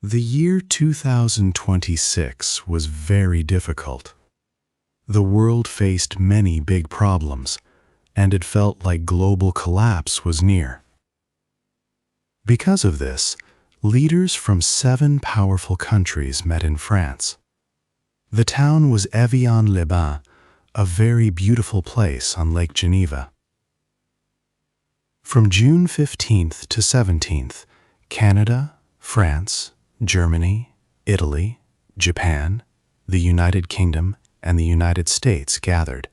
The year 2026 was very difficult. The world faced many big problems, and it felt like global collapse was near. Because of this, leaders from 7 powerful countries met in France. The town was Evian-les-Bains, a very beautiful place on Lake Geneva. From June 15th to 17th, Canada, France, Germany, Italy, Japan, the United Kingdom, and the United States gathered.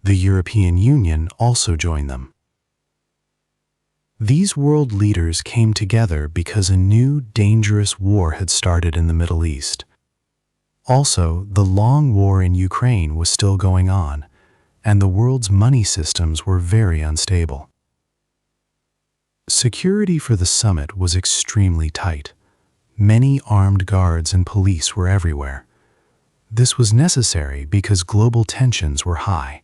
The European Union also joined them. These world leaders came together because a new, dangerous war had started in the Middle East. Also, the long war in Ukraine was still going on, and the world's money systems were very unstable. Security for the summit was extremely tight. Many armed guards and police were everywhere. This was necessary because global tensions were high.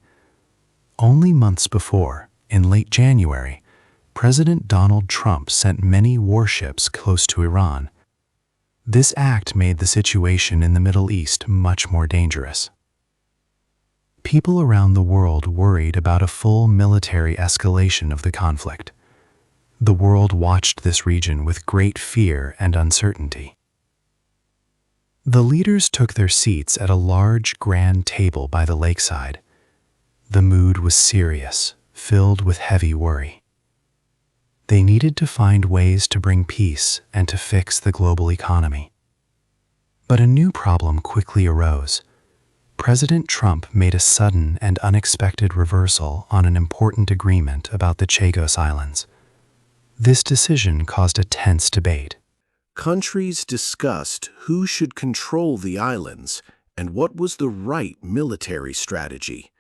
Only months before, in late January, President Donald Trump sent many warships close to Iran. This act made the situation in the Middle East much more dangerous. People around the world worried about a full military escalation of the conflict. The world watched this region with great fear and uncertainty. The leaders took their seats at a large, grand table by the lakeside. The mood was serious, filled with heavy worry. They needed to find ways to bring peace and to fix the global economy. But a new problem quickly arose. President Trump made a sudden and unexpected reversal on an important agreement about the Chagos Islands. This decision caused a tense debate. Countries discussed who should control the islands and what was the right military strategy.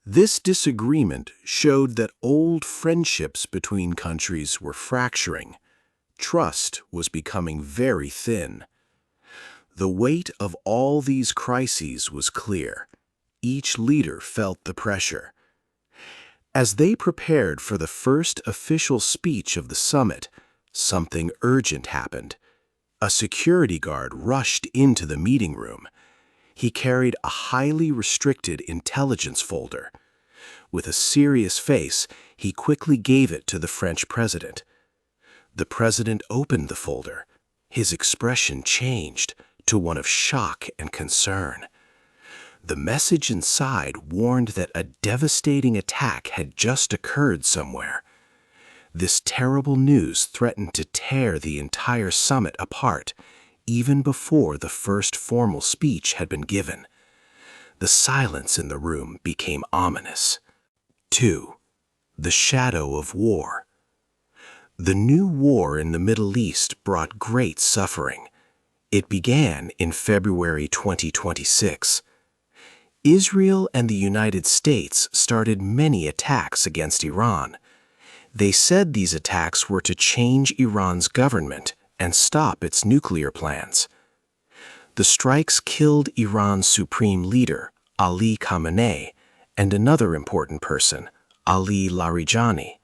This disagreement showed that old friendships between countries were fracturing. Trust was becoming very thin. The weight of all these crises was clear. Each leader felt the pressure. As they prepared for the first official speech of the summit, something urgent happened. A security guard rushed into the meeting room. He carried a highly restricted intelligence folder. With a serious face, he quickly gave it to the French president. The president opened the folder. His expression changed to one of shock and concern. The message inside warned that a devastating attack had just occurred somewhere. This terrible news threatened to tear the entire summit apart, even before the first formal speech had been given. The silence in the room became ominous. 2. The shadow of war. The new war in the Middle East brought great suffering. It began in February 2026. Israel and the United States started many attacks against Iran. They said these attacks were to change Iran's government and stop its nuclear plans. The strikes killed Iran's supreme leader, Ali Khamenei, and another important person, Ali Larijani.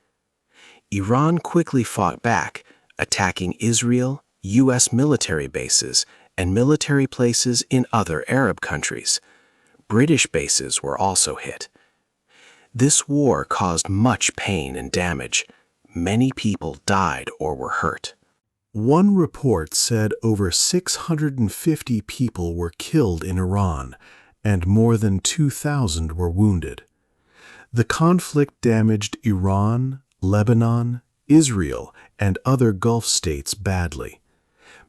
Iran quickly fought back, attacking Israel, U.S. military bases, and military places in other Arab countries. British bases were also hit. This war caused much pain and damage. Many people died or were hurt. One report said over 650 people were killed in Iran, and more than 2,000 were wounded. The conflict damaged Iran, Lebanon, Israel, and other Gulf states badly.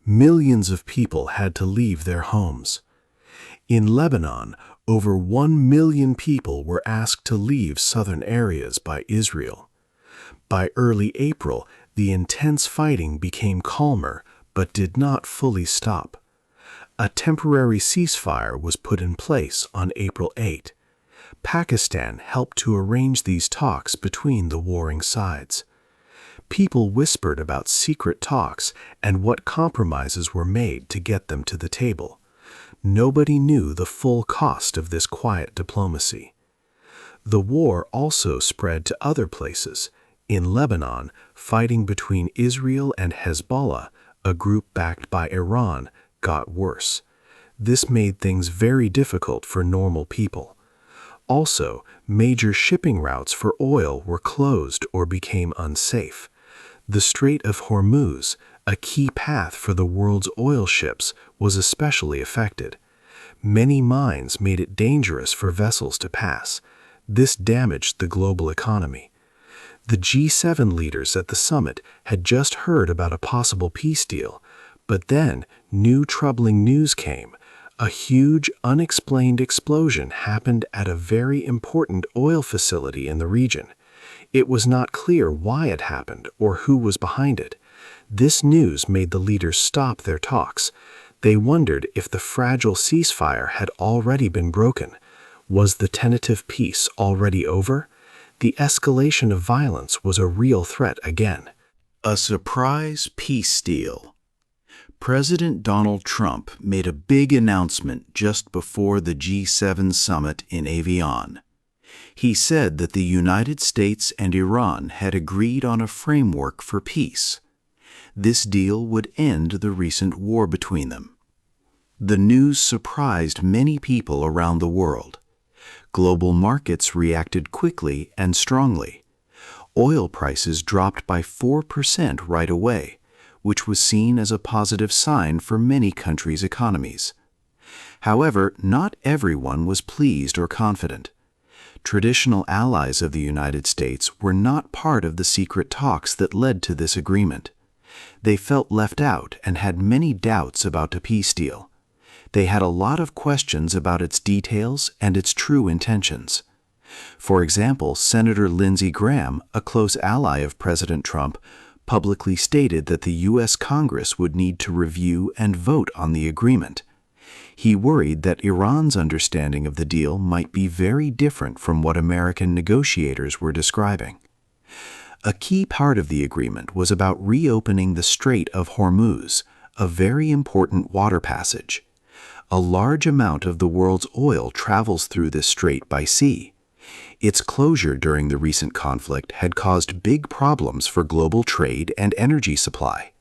Millions of people had to leave their homes. In Lebanon, over 1 million people were asked to leave southern areas by Israel. By early April, the intense fighting became calmer but did not fully stop. A temporary ceasefire was put in place on April 8. Pakistan helped to arrange these talks between the warring sides. People whispered about secret talks and what compromises were made to get them to the table. Nobody knew the full cost of this quiet diplomacy. The war also spread to other places. In Lebanon, fighting between Israel and Hezbollah, a group backed by Iran, got worse. This made things very difficult for normal people. Also, major shipping routes for oil were closed or became unsafe. The Strait of Hormuz, a key path for the world's oil ships, was especially affected. Many mines made it dangerous for vessels to pass. This damaged the global economy. The G7 leaders at the summit had just heard about a possible peace deal, but then new troubling news came. A huge, unexplained explosion happened at a very important oil facility in the region. It was not clear why it happened or who was behind it. This news made the leaders stop their talks. They wondered if the fragile ceasefire had already been broken. Was the tentative peace already over? The escalation of violence was a real threat again. A surprise peace deal. President Donald Trump made a big announcement just before the G7 summit in Evian. He said that the United States and Iran had agreed on a framework for peace. This deal would end the recent war between them. The news surprised many people around the world. Global markets reacted quickly and strongly. Oil prices dropped by 4% right away, which was seen as a positive sign for many countries' economies. However, not everyone was pleased or confident. Traditional allies of the United States were not part of the secret talks that led to this agreement. They felt left out and had many doubts about the peace deal. They had a lot of questions about its details and its true intentions. For example, Senator Lindsey Graham, a close ally of President Trump, publicly stated that the U.S. Congress would need to review and vote on the agreement. He worried that Iran's understanding of the deal might be very different from what American negotiators were describing. A key part of the agreement was about reopening the Strait of Hormuz, a very important water passage. A large amount of the world's oil travels through this strait by sea. Its closure during the recent conflict had caused big problems for global trade and energy supply.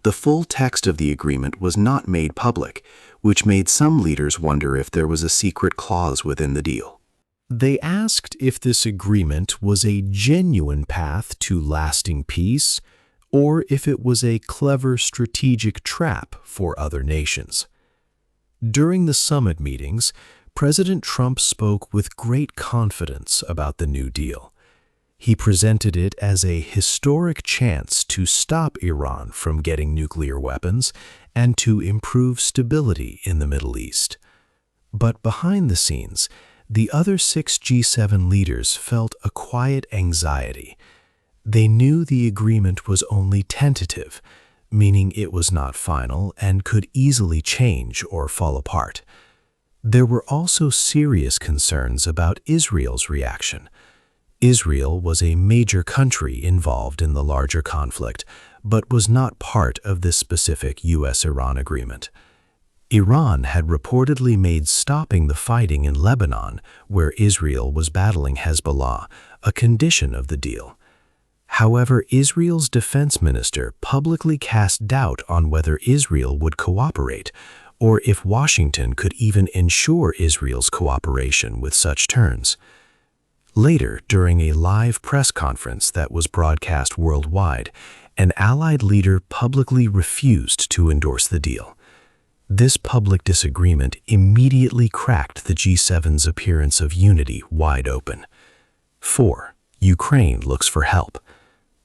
The full text of the agreement was not made public, which made some leaders wonder if there was a secret clause within the deal. They asked if this agreement was a genuine path to lasting peace, or if it was a clever strategic trap for other nations. During the summit meetings, President Trump spoke with great confidence about the New Deal. He presented it as a historic chance to stop Iran from getting nuclear weapons and to improve stability in the Middle East. But behind the scenes, the other 6 G7 leaders felt a quiet anxiety. They knew the agreement was only tentative, meaning it was not final and could easily change or fall apart. There were also serious concerns about Israel's reaction. Israel was a major country involved in the larger conflict, but was not part of this specific U.S.-Iran agreement. Iran had reportedly made stopping the fighting in Lebanon, where Israel was battling Hezbollah, a condition of the deal. However, Israel's defense minister publicly cast doubt on whether Israel would cooperate, or if Washington could even ensure Israel's cooperation with such terms. Later, during a live press conference that was broadcast worldwide, an Allied leader publicly refused to endorse the deal. This public disagreement immediately cracked the G7's appearance of unity wide open. 4. Ukraine looks for help.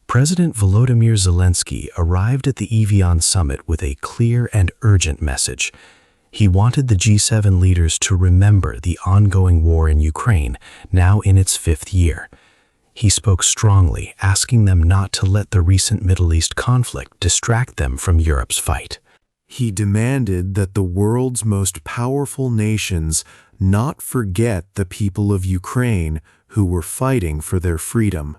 President Volodymyr Zelensky arrived at the Evian summit with a clear and urgent message. He wanted the G7 leaders to remember the ongoing war in Ukraine, now in its 5th year. He spoke strongly, asking them not to let the recent Middle East conflict distract them from Europe's fight. He demanded that the world's most powerful nations not forget the people of Ukraine who were fighting for their freedom.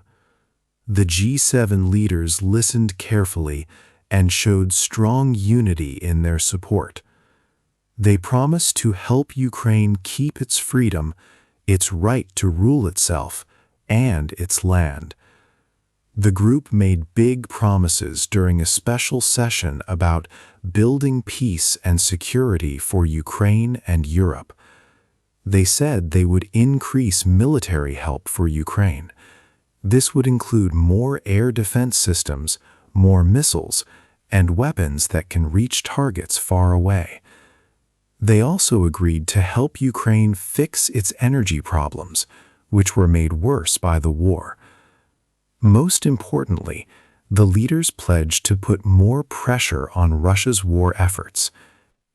The G7 leaders listened carefully and showed strong unity in their support. They promised to help Ukraine keep its freedom, its right to rule itself, and its land. The group made big promises during a special session about building peace and security for Ukraine and Europe. They said they would increase military help for Ukraine. This would include more air defense systems, more missiles, and weapons that can reach targets far away. They also agreed to help Ukraine fix its energy problems, which were made worse by the war. Most importantly, the leaders pledged to put more pressure on Russia's war efforts.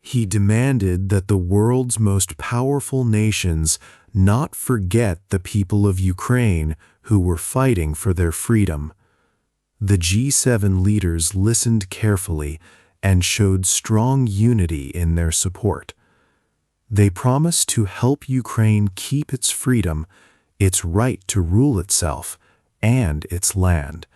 He demanded that the world's most powerful nations not forget the people of Ukraine who were fighting for their freedom. The G7 leaders listened carefully and showed strong unity in their support. They promised to help Ukraine keep its freedom, its right to rule itself, and its land.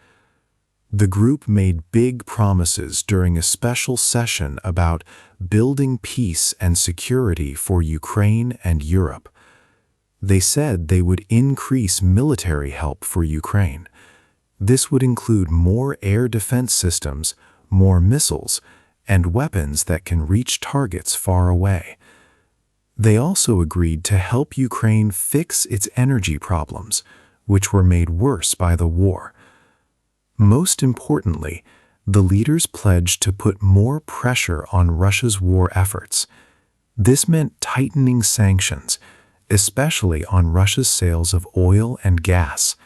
The group made big promises during a special session about building peace and security for Ukraine and Europe. They said they would increase military help for Ukraine. This would include more air defense systems, more missiles, and weapons that can reach targets far away. They also agreed to help Ukraine fix its energy problems, which were made worse by the war. Most importantly, the leaders pledged to put more pressure on Russia's war efforts. This meant tightening sanctions, especially on Russia's sales of oil and gas.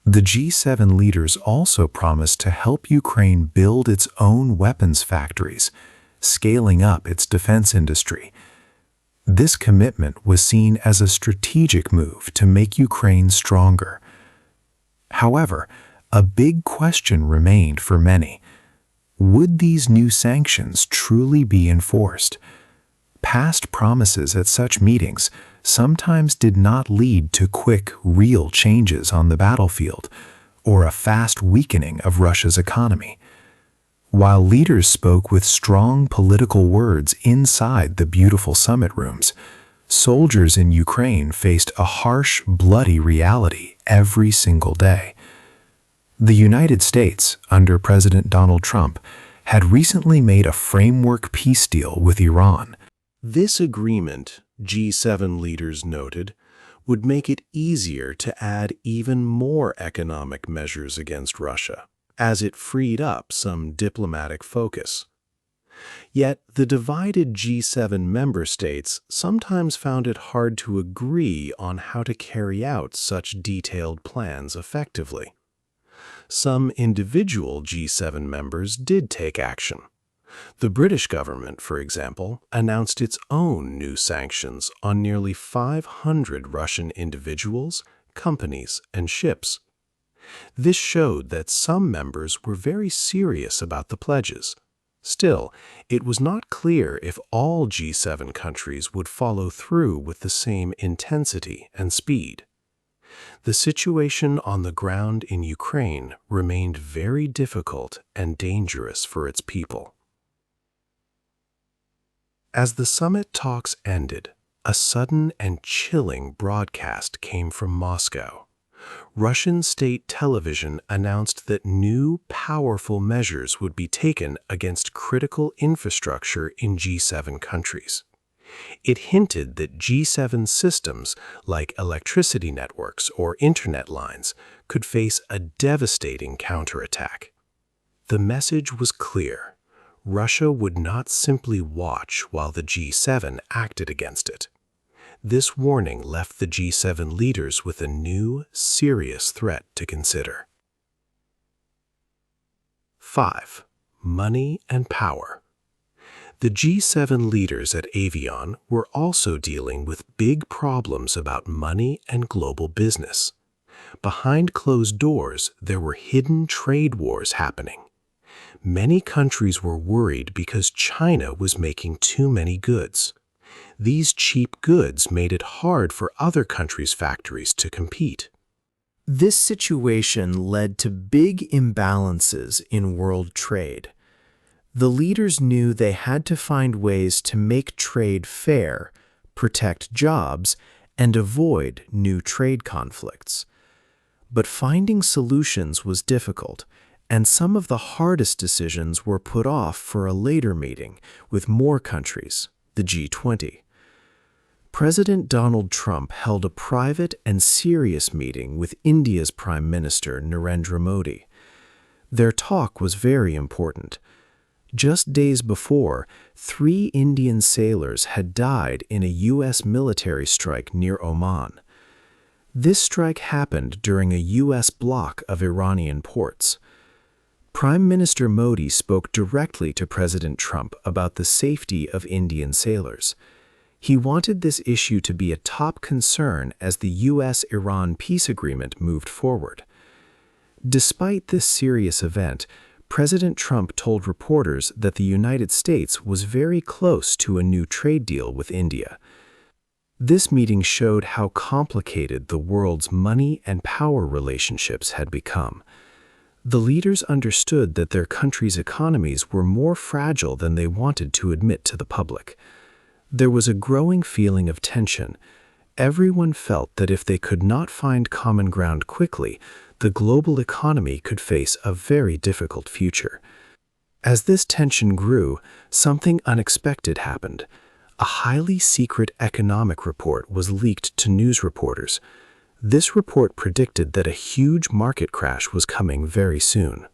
The G7 leaders also promised to help Ukraine build its own weapons factories, scaling up its defense industry. This commitment was seen as a strategic move to make Ukraine stronger. However, a big question remained for many. Would these new sanctions truly be enforced? Past promises at such meetings sometimes did not lead to quick, real changes on the battlefield or a fast weakening of Russia's economy. While leaders spoke with strong political words inside the beautiful summit rooms, soldiers in Ukraine faced a harsh, bloody reality every single day. The United States, under President Donald Trump, had recently made a framework peace deal with Iran. This agreement, G7 leaders noted, would make it easier to add even more economic measures against Russia, as it freed up some diplomatic focus. Yet the divided G7 member states sometimes found it hard to agree on how to carry out such detailed plans effectively. Some individual G7 members did take action. The British government, for example, announced its own new sanctions on nearly 500 Russian individuals, companies, and ships. This showed that some members were very serious about the pledges. Still, it was not clear if all G7 countries would follow through with the same intensity and speed. The situation on the ground in Ukraine remained very difficult and dangerous for its people. As the summit talks ended, a sudden and chilling broadcast came from Moscow. Russian state television announced that new, powerful measures would be taken against critical infrastructure in G7 countries. It hinted that G7 systems, like electricity networks or internet lines, could face a devastating counterattack. The message was clear. Russia would not simply watch while the G7 acted against it. This warning left the G7 leaders with a new, serious threat to consider. 5. Money and power. The G7 leaders at Avion were also dealing with big problems about money and global business. Behind closed doors, there were hidden trade wars happening. Many countries were worried because China was making too many goods. These cheap goods made it hard for other countries' factories to compete. This situation led to big imbalances in world trade. The leaders knew they had to find ways to make trade fair, protect jobs, and avoid new trade conflicts. But finding solutions was difficult, and some of the hardest decisions were put off for a later meeting with more countries, the G20. President Donald Trump held a private and serious meeting with India's Prime Minister Narendra Modi. Their talk was very important. Just days before, 3 Indian sailors had died in a U.S. military strike near Oman. This strike happened during a U.S. block of Iranian ports. Prime Minister Modi spoke directly to President Trump about the safety of Indian sailors. He wanted this issue to be a top concern as the U.S.-Iran peace agreement moved forward. Despite this serious event, President Trump told reporters that the United States was very close to a new trade deal with India. This meeting showed how complicated the world's money and power relationships had become. The leaders understood that their countries' economies were more fragile than they wanted to admit to the public. There was a growing feeling of tension. Everyone felt that if they could not find common ground quickly, the global economy could face a very difficult future. As this tension grew, something unexpected happened. A highly secret economic report was leaked to news reporters. This report predicted that a huge market crash was coming very soon.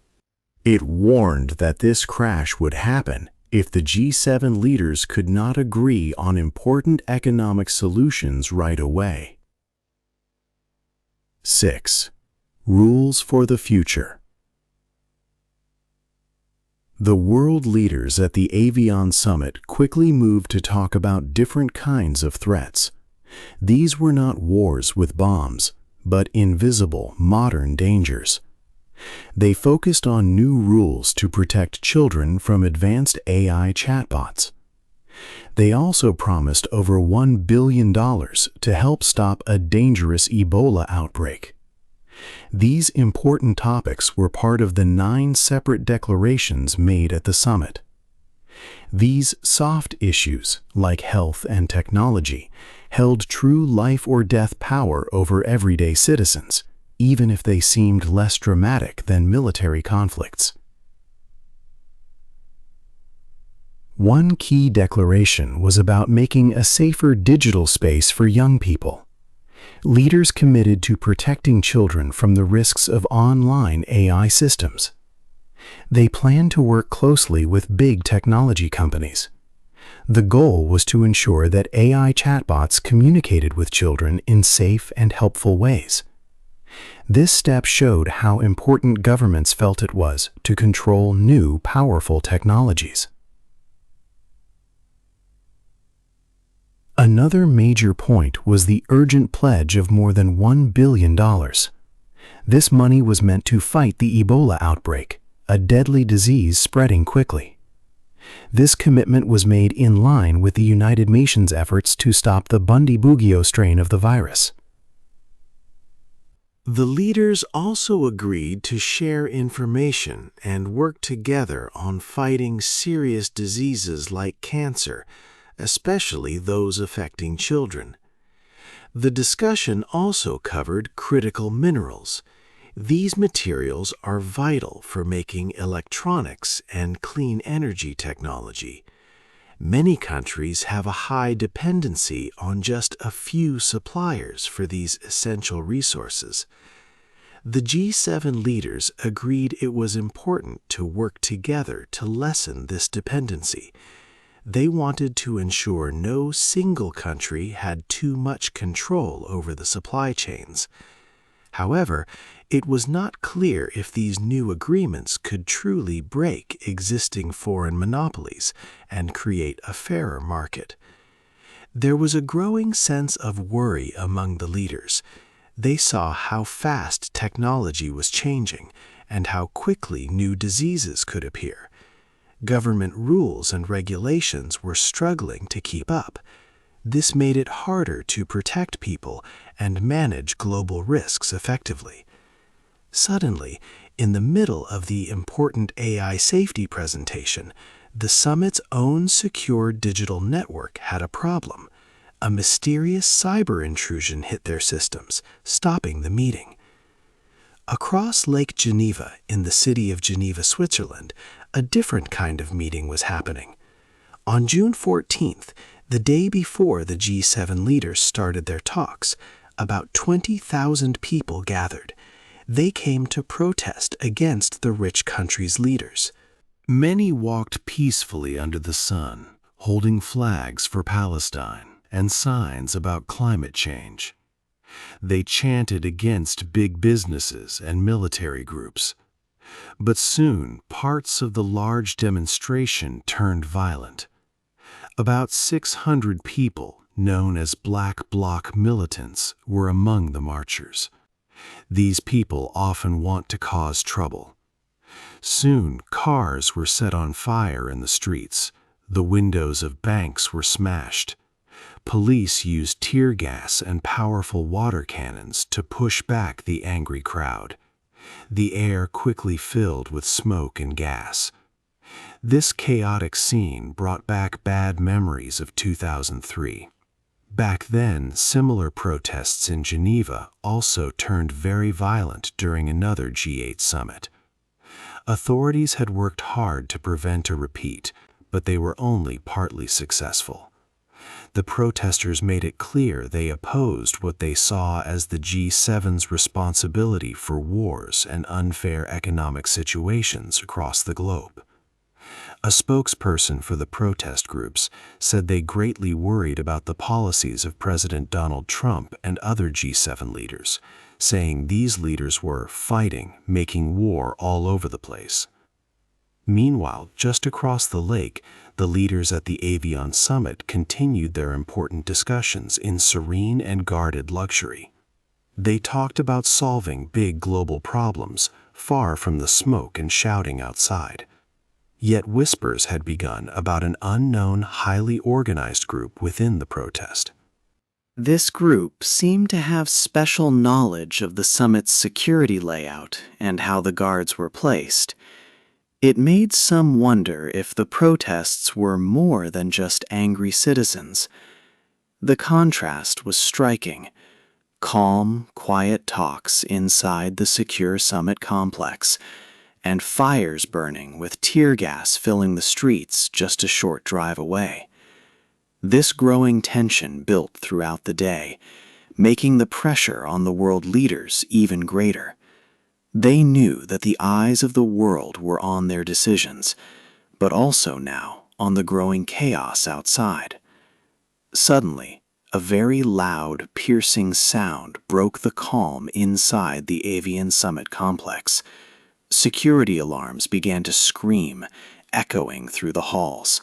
It warned that this crash would happen if the G7 leaders could not agree on important economic solutions right away. 6. Rules for the future. The world leaders at the Avian Summit quickly moved to talk about different kinds of threats. These were not wars with bombs, but invisible, modern dangers. They focused on new rules to protect children from advanced AI chatbots. They also promised over $1 billion to help stop a dangerous Ebola outbreak. These important topics were part of the 9 separate declarations made at the summit. These soft issues, like health and technology, held true life-or-death power over everyday citizens, even if they seemed less dramatic than military conflicts. One key declaration was about making a safer digital space for young people. Leaders committed to protecting children from the risks of online AI systems. They planned to work closely with big technology companies. The goal was to ensure that AI chatbots communicated with children in safe and helpful ways. This step showed how important governments felt it was to control new, powerful technologies. Another major point was the urgent pledge of more than $1 billion. This money was meant to fight the Ebola outbreak, a deadly disease spreading quickly. This commitment was made in line with the United Nations efforts to stop the Bundibugyo strain of the virus. The leaders also agreed to share information and work together on fighting serious diseases like cancer, especially those affecting children. The discussion also covered critical minerals. These materials are vital for making electronics and clean energy technology. Many countries have a high dependency on just a few suppliers for these essential resources. The G7 leaders agreed it was important to work together to lessen this dependency. They wanted to ensure no single country had too much control over the supply chains. However, it was not clear if these new agreements could truly break existing foreign monopolies and create a fairer market. There was a growing sense of worry among the leaders. They saw how fast technology was changing and how quickly new diseases could appear. Government rules and regulations were struggling to keep up. This made it harder to protect people and manage global risks effectively. Suddenly, in the middle of the important AI safety presentation, the summit's own secure digital network had a problem. A mysterious cyber intrusion hit their systems, stopping the meeting. Across Lake Geneva in the city of Geneva, Switzerland, a different kind of meeting was happening. On June 14th, the day before the G7 leaders started their talks, about 20,000 people gathered. They came to protest against the rich country's leaders. Many walked peacefully under the sun, holding flags for Palestine and signs about climate change. They chanted against big businesses and military groups. But soon, parts of the large demonstration turned violent. About 600 people, known as Black Bloc militants, were among the marchers. These people often want to cause trouble. Soon, cars were set on fire in the streets. The windows of banks were smashed. Police used tear gas and powerful water cannons to push back the angry crowd. The air quickly filled with smoke and gas. This chaotic scene brought back bad memories of 2003. Back then, similar protests in Geneva also turned very violent during another G8 summit. Authorities had worked hard to prevent a repeat, but they were only partly successful. The protesters made it clear they opposed what they saw as the G7's responsibility for wars and unfair economic situations across the globe. A spokesperson for the protest groups said they greatly worried about the policies of President Donald Trump and other G7 leaders, saying these leaders were fighting, making war all over the place. Meanwhile, just across the lake, the leaders at the Avion Summit continued their important discussions in serene and guarded luxury. They talked about solving big global problems, far from the smoke and shouting outside. Yet whispers had begun about an unknown, highly organized group within the protest. This group seemed to have special knowledge of the summit's security layout and how the guards were placed. It made some wonder if the protests were more than just angry citizens. The contrast was striking. Calm, quiet talks inside the secure summit complex, and fires burning with tear gas filling the streets just a short drive away. This growing tension built throughout the day, making the pressure on the world leaders even greater. They knew that the eyes of the world were on their decisions, but also now on the growing chaos outside. Suddenly, a very loud, piercing sound broke the calm inside the Avion Summit complex. Security alarms began to scream, echoing through the halls.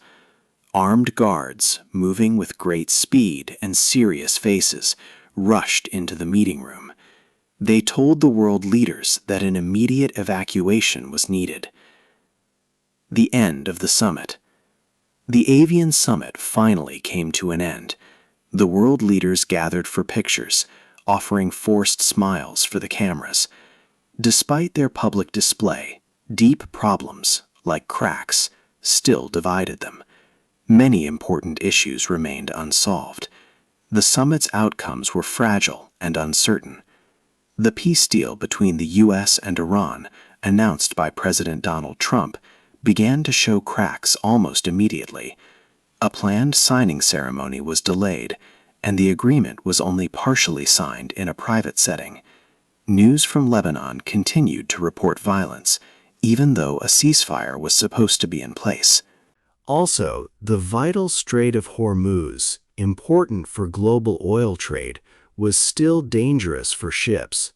Armed guards, moving with great speed and serious faces, rushed into the meeting room. They told the world leaders that an immediate evacuation was needed. The end of the summit. The Avion Summit finally came to an end. The world leaders gathered for pictures, offering forced smiles for the cameras. Despite their public display, deep problems, like cracks, still divided them. Many important issues remained unsolved. The summit's outcomes were fragile and uncertain. The peace deal between the U.S. and Iran, announced by President Donald Trump, began to show cracks almost immediately. A planned signing ceremony was delayed, and the agreement was only partially signed in a private setting. News from Lebanon continued to report violence, even though a ceasefire was supposed to be in place. Also, the vital Strait of Hormuz, important for global oil trade, was still dangerous for ships.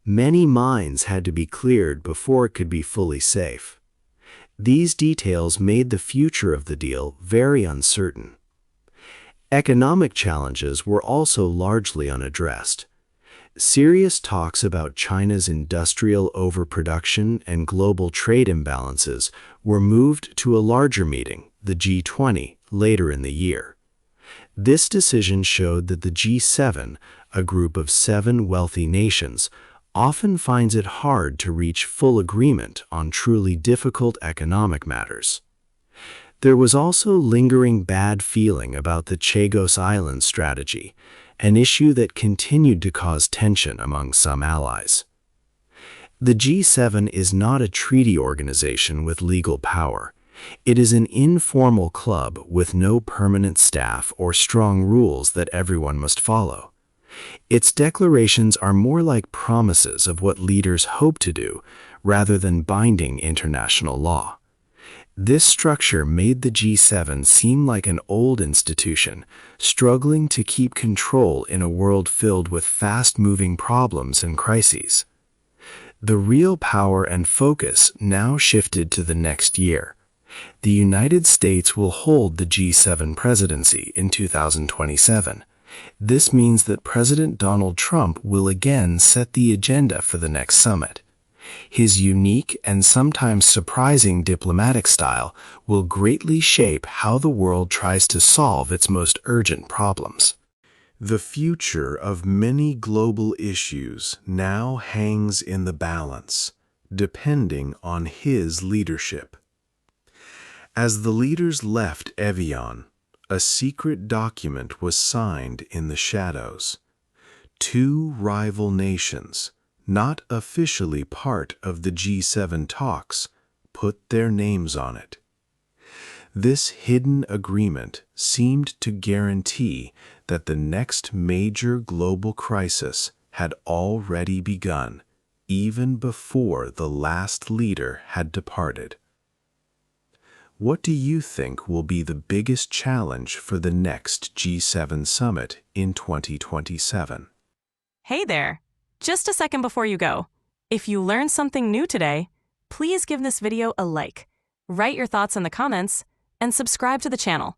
Many mines had to be cleared before it could be fully safe. These details made the future of the deal very uncertain. Economic challenges were also largely unaddressed. Serious talks about China's industrial overproduction and global trade imbalances were moved to a larger meeting, the G20, later in the year. This decision showed that the G7, a group of 7 wealthy nations, often finds it hard to reach full agreement on truly difficult economic matters. There was also lingering bad feeling about the Chagos Island strategy, an issue that continued to cause tension among some allies. The G7 is not a treaty organization with legal power. It is an informal club with no permanent staff or strong rules that everyone must follow. Its declarations are more like promises of what leaders hope to do rather than binding international law. This structure made the G7 seem like an old institution, struggling to keep control in a world filled with fast-moving problems and crises. The real power and focus now shifted to the next year. The United States will hold the G7 presidency in 2027. This means that President Donald Trump will again set the agenda for the next summit. His unique and sometimes surprising diplomatic style will greatly shape how the world tries to solve its most urgent problems. The future of many global issues now hangs in the balance, depending on his leadership. As the leaders left Evian, a secret document was signed in the shadows. Two rival nations, not officially part of the G7 talks, put their names on it. This hidden agreement seemed to guarantee that the next major global crisis had already begun, even before the last leader had departed. What do you think will be the biggest challenge for the next G7 summit in 2027? Hey there! Just a second before you go. If you learned something new today, please give this video a like, write your thoughts in the comments, and subscribe to the channel.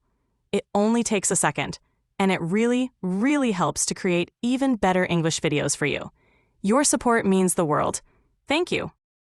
It only takes a second, and it really, really helps to create even better English videos for you. Your support means the world. Thank you.